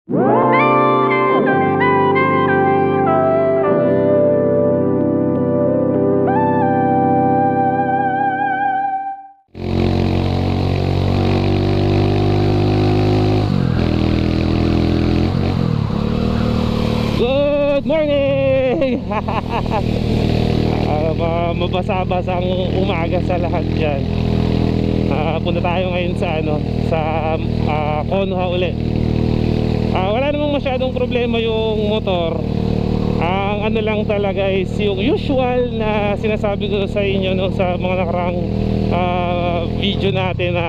Good morning! Mabasa-basang umaga sa lahat dyan. Punta tayo ngayon sa Konoha ulit. Wala namang masyadong problema yung motor. Ang ano lang talaga is yung usual na sinasabi ko sa inyo sa mga nakarang video natin na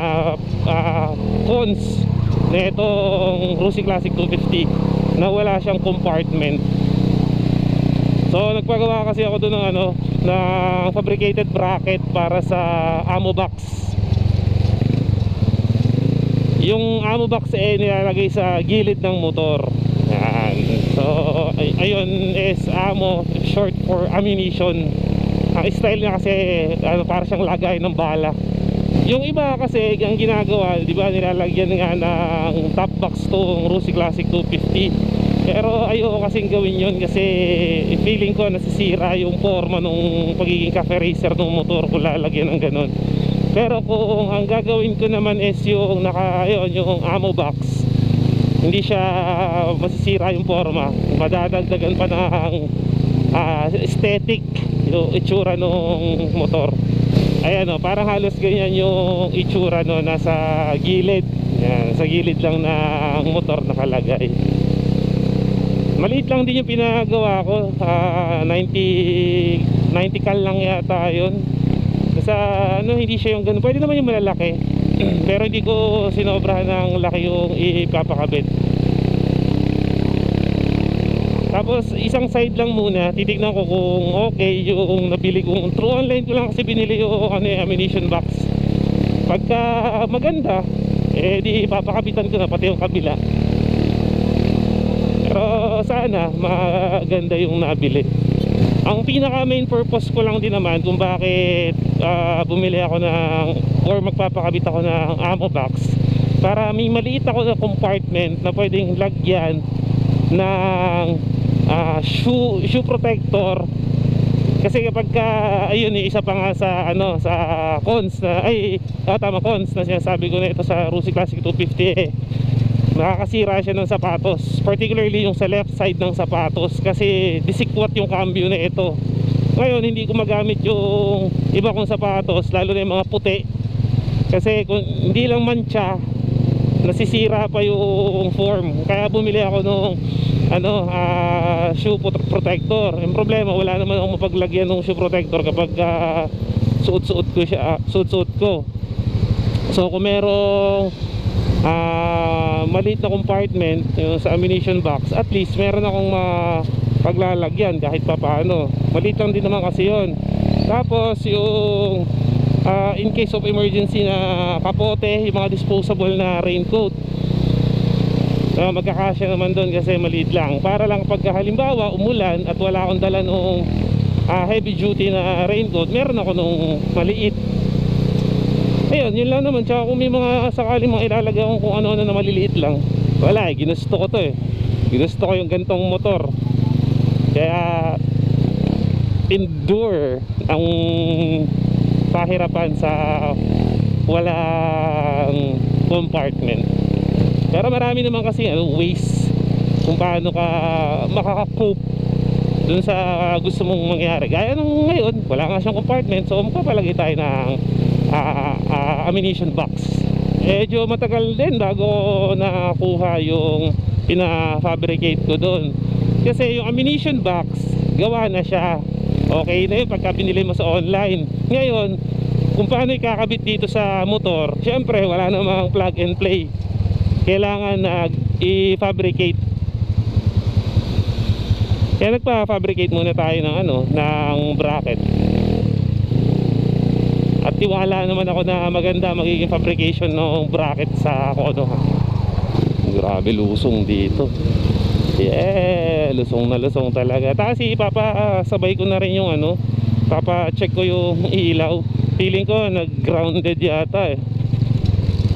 cons na itong Rusi Classic 250 na wala siyang compartment. So nagpagawa kasi ako doon ng ng fabricated bracket para sa ammo box. Yung ammo box nilalagay sa gilid ng motor. Yan. So ayun is ammo, short for ammunition. Ang style niya kasi para siyang lagay ng bala. Yung iba kasi ang ginagawa, di ba, nilalagyan nga ng top box tong Rusi Classic 250. Pero ayoko kasing gawin yun kasi feeling ko nasisira yung forma nung pagiging cafe racer ng motor kung lalagyan ng ganun. Pero kung ang gagawin ko naman is yung yung ammo box, hindi siya masisira yung forma, madadagdagan pa ng aesthetic yung itsura ng motor. Ayan parang halos ganyan yung itsura nasa gilid. Yan, sa gilid lang ng motor nakalagay. Maliit lang din yung pinagawa ko, 90 cal lang yata yun. Sa hindi siya yung ganun. Pwede naman yung malalaki pero hindi ko sinobrahan ng laki yung ipapakabit. Tapos isang side lang muna, titignan ko kung okay yung nabili kong, through online ko lang kasi binili yung ammunition box. Pagka maganda di papakabitan ko na pati yung kabila. Pero sana maganda yung nabili. Ang pinaka main purpose ko lang din naman kung bakit bumili ako or magpapakabit ako ng ammo box, para may maliit ako na compartment na pwedeng lagyan ng shoe protector. Kasi kapag ayun isa pa nga sa sa cons na cons na sinasabi ko na ito sa Rusi Classic 250 nakakasira siya ng sapatos, particularly yung sa left side ng sapatos, kasi disikwat yung cambio na ito. Ngayon hindi ko magamit yung iba kong sapatos, lalo na yung mga puti, kasi kung hindi lang mancha, nasisira pa yung form. Kaya bumili ako nung shoe protector. Yung problema, wala naman akong mapaglagyan ng shoe protector kapag suot-suot ko. So kung merong maliit na compartment yung sa ammunition box, at least meron akong paglalagyan kahit pa paano. Maliit lang din naman kasi yun. Tapos yung in case of emergency na kapote, yung mga disposable na raincoat, magkakasya naman doon kasi maliit lang. Para lang pagka halimbawa umulan at wala akong dala nung heavy duty na raincoat, meron ako nung maliit. Ayun, yun lang naman. Tsaka kung may mga sakaling mga ilalagay akong kung ano-ano na maliliit lang, wala ginusto ko to ginusto ko yung gantong motor. Kaya endure ang pahirapan sa walang compartment. Pero marami naman kasi ways kung paano ka makaka-cope dun sa gusto mong mangyari. Gaya nung ngayon, wala nga siyang compartment, so magpapalagay tayo ng ammunition box. Medyo matagal din bago nakakuha yung pina-fabricate ko doon, kasi yung ammunition box gawa na siya, okay na yun pagka binili mo sa online. Ngayon kung paano ikakabit dito sa motor, syempre wala namang plug and play, kailangan i-fabricate. Kaya nagpa-fabricate muna tayo ng bracket. At tiwala naman ako na maganda magiging fabrication ng bracket sa Konoha. Grabe lusong dito. Lusong na lusong talaga. Tapos ipapasabay ko na rin yung papa-check ko yung ilaw. Feeling ko nag-grounded yata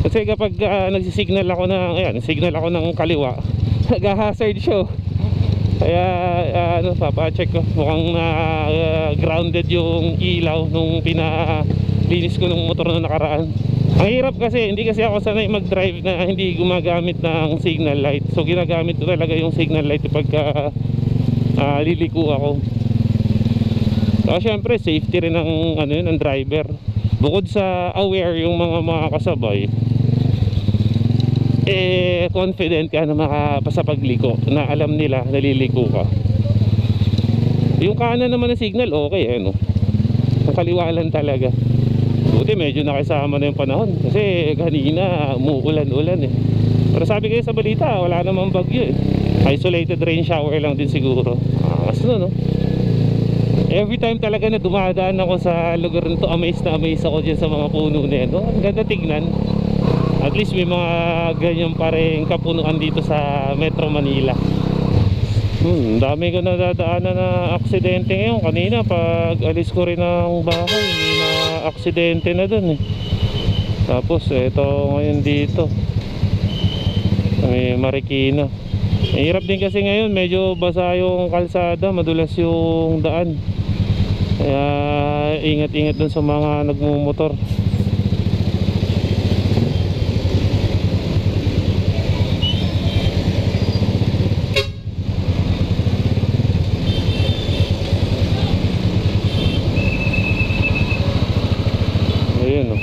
Kasi kapag nagsisignal ako signal ako ng kaliwa, nag-hazard show. Kaya ano, papacheck ko. Mukhang grounded yung ilaw nung pinalinis ko ng motor na nakaraan. Ang hirap kasi, hindi kasi ako sanay mag-drive na hindi gumagamit ng signal light. So ginagamit ko talaga yung signal light pagka liliko ako. So syempre safety rin ng ano yun, ng driver. Bukod sa aware yung mga kasabay, confident ka na makapasa pagliko, na alam nila naliliko ka. Yung kanan naman ng signal okay no. Ang kaliwalan talaga. Buti medyo nakisama na yung panahon kasi kanina umuulan-ulan Pero sabi kayo sa balita wala namang bagyo Isolated rain shower lang din siguro. Angas no. Every time talaga na dumadaan ako sa lugar nito, amazed na amazed ako dyan sa mga puno na yan. Ang ganda tignan. At least may mga ganyan pa rin kapunuan dito sa Metro Manila. Dami ko nadadaanan na aksidente ngayon. Kanina pag alis ko rin ng bahay, may na aksidente na dun Tapos ito ngayon dito may Marikina. Hirap din kasi ngayon, medyo basa yung kalsada, madulas yung daan. Kaya ingat-ingat dun sa mga nagmumotor. Ayun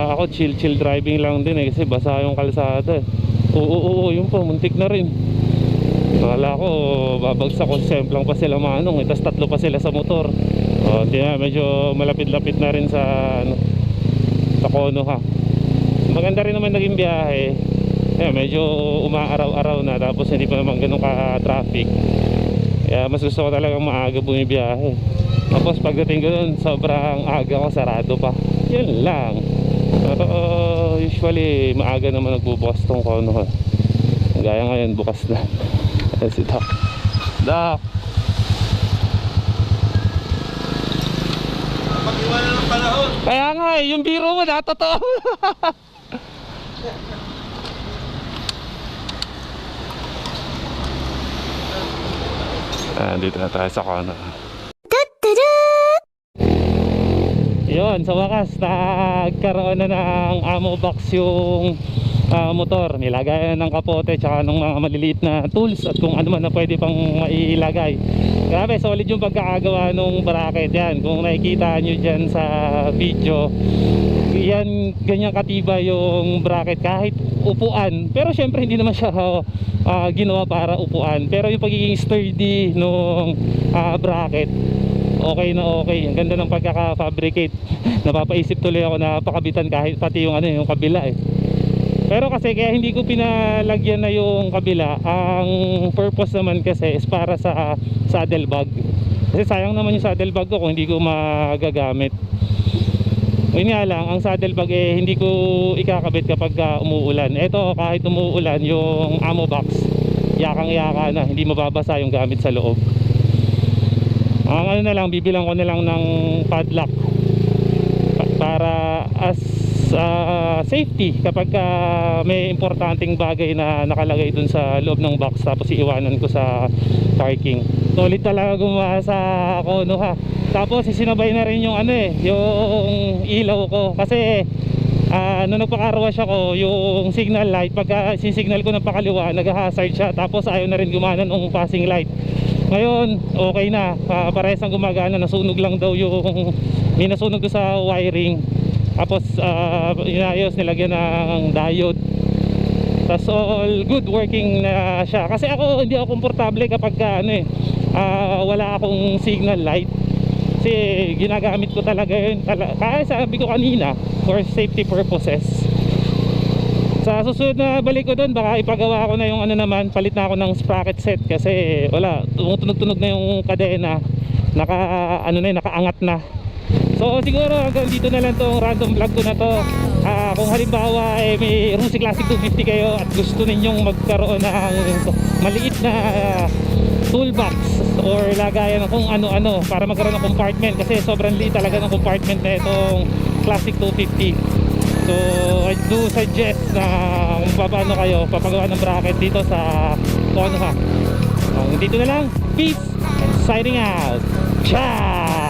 ako chill driving lang din kasi basa yung kalsada Oo, yun po, muntik na rin. Akala ko babagsak ko, semplang pa sila manong tapos tatlo pa sila sa motor. Medyo malapit-lapit na rin sa sa Konoha. Maganda rin naman naging biyahe. Medyo umaaraw-araw na, tapos hindi pa naman ganun ka-traffic. Kaya mas gusto ko talagang maaga bumibiyahe. Tapos pagdating ko dun, sobrang aga ko, sarado pa. Yun lang. Usually maaga naman nagbubukas tong Konoha. Gaya ngayon bukas na. Si Doc. Pag-iwanan ng panahon. Kaya nga yung biro mo na totoo. Dito na tayo sa Konoha. Yun, sa wakas nagkaroon na ng ammo box yung motor. Nilagay ng kapote tsaka ng mga maliliit na tools at kung ano man na pwede pang mailagay. Grabe, solid yung pagkakagawa ng bracket yan. Kung nakikita nyo dyan sa video, yan, ganyan katiba yung bracket kahit upuan. Pero syempre hindi naman siya ginawa para upuan. Pero yung pagiging sturdy nung bracket, okay na okay. Ang ganda ng pagkaka-fabricate. Napapaisip tuloy ako na pakabitan kahit pati yung yung kabila Pero kasi kaya hindi ko pinalagyan na yung kabila. Ang purpose naman kasi is para sa saddlebag. Kasi sayang naman yung saddlebag ko kung hindi ko magagamit. Yun nga lang, ang saddlebag hindi ko ikakabit kapag umuulan. Ito kahit umuulan, yung ammo box, yakang-yaka na, hindi mababasa yung gamit sa loob. Ang na lang, bibilang ko na lang ng padlock para as safety kapag may importanteng bagay na nakalagay dun sa loob ng box, tapos iiwanan ko sa parking. Solid talaga gumawa sa Konoha. Tapos isinabay na rin yung yung ilaw ko kasi nung nagpaka-carwash ako, yung signal light, pagka sisignal ko ng pakaliwa, nag-hazard siya, tapos ayaw na rin gumana ng passing light. Ngayon okay na, parehas ang gumagana. Nasunog lang daw yung may nasunog ko sa wiring. Tapos inayos, nilagyan ng diode. Tapos all good, working na siya. Kasi ako hindi ako komportable kapag wala akong signal light. Kasi ginagamit ko talaga yun. Kaya sabi ko kanina, for safety purposes. Sa susunod na balik ko doon, baka ipagawa ko na yung naman, palit na ako ng sprocket set. Kasi wala, tumutunog-tunog na yung kadena. Nakaangat na. So siguro hanggang dito na lang tong random vlog ko na to. Kung halimbawa may Rusi Classic 250 kayo at gusto ninyong magkaroon ng maliit na toolbox or lagayan ng kung ano-ano para magkaroon ng compartment, kasi sobrang liit talaga ng compartment na itong Classic 250. So I do suggest na kung paano kayo papagawa ng bracket dito sa Konoha. Dito na lang, peace and signing out. Ciao.